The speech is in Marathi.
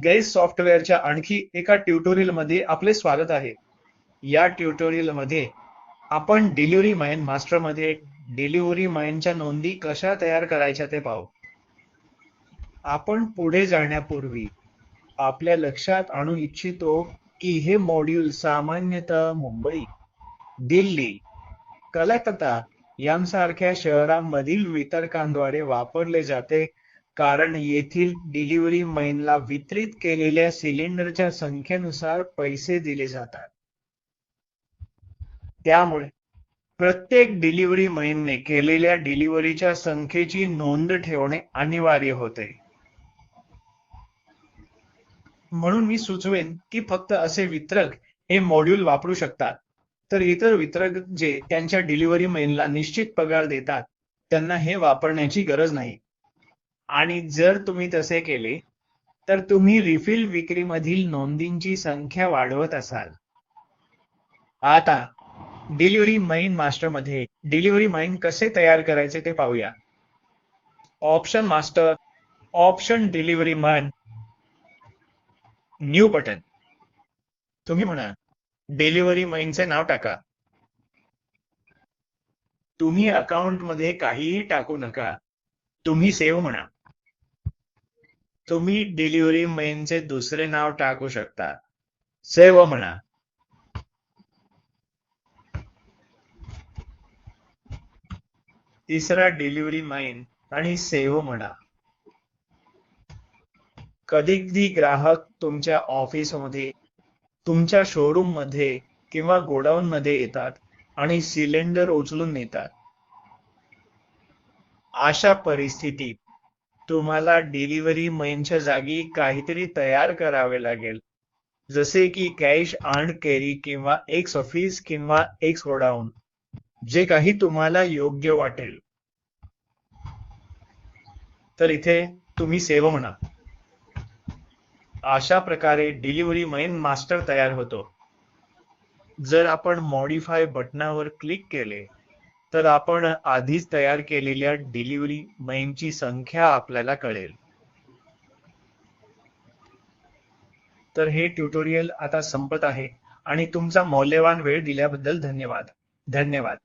गेस सॉफ्टवेअरच्या आणखी एका ट्युटोरियल मध्ये आपले स्वागत आहे. या ट्युटोरियल मध्ये आपण डिलिव्हरी माइन मास्टर मध्ये डिलिव्हरी माइनच्या नोंदी कशा तयार करायच्या ते पाहू. आपण पुढे जाण्यापूर्वी आपल्या लक्षात आणू इच्छितो की हे मॉड्यूल सामान्यतः मुंबई, दिल्ली, कलकत्ता यांसारख्या शहरांमधील वितरकांद्वारे वापरले जाते, कारण येथील डिलिव्हरी मैनला वितरित केलेल्या सिलेंडरच्या संख्येनुसार पैसे दिले जातात. त्यामुळे प्रत्येक डिलिव्हरी मैनने केलेल्या डिलिव्हरीच्या संख्येची नोंद ठेवणे अनिवार्य होते. म्हणून मी सुचवेन की फक्त असे वितरक हे मॉड्यूल वापरू शकतात, तर इतर वितरक जे त्यांच्या डिलिव्हरी मैनला निश्चित पगार देतात त्यांना हे वापरण्याची गरज नाही. आणि जर तुम्ही तसे केले तर तुम्ही रिफिल विक्रीमधील नोंदींची संख्या वाढवत असाल. आता डिलिव्हरी माइन मास्टर मध्ये डिलिव्हरी माइन कसे तयार करायचे ते पाहूया. Option master, option delivery mine, new button. तुम्ही म्हणा डिलिव्हरी माइनचे नाव टाका. तुम्ही अकाउंट मध्ये काहीही टाकू नका, तुम्ही सेव्ह म्हणा. तुम्ही डिलिव्हरी मैनचे दुसरे नाव टाकू शकता, सेव्ह म्हणा. तिसरा डिलिव्हरी मैन आणि सेव्ह म्हणा. कधी कधी ग्राहक तुमच्या ऑफिसमध्ये, तुमच्या शोरूम मध्ये किंवा गोडाऊन मध्ये येतात आणि सिलेंडर उचलून नेतात. अशा परिस्थितीत तुम्हाला डिलिव्हरी मैनच्या जागी काहीतरी तयार करावे लागेल, जसे की कॅश अँड कॅरी किंवा एक्स ऑफिस किंवा एक्स गोडाऊन, जे काही तुम्हाला योग्य वाटेल. तर इथे तुम्ही सेव्ह म्हणा. अशा प्रकारे डिलिव्हरी मैन मास्टर तयार होतो. जर आपण मॉडिफाय बटनावर क्लिक केले तर आपण आधीच तयार केलेल्या डिलिव्हरी मैनची संख्या आपल्याला कळेल. तर हे ट्युटोरियल आता संपत आहे आणि तुमचा मौल्यवान वेळ दिल्याबद्दल धन्यवाद.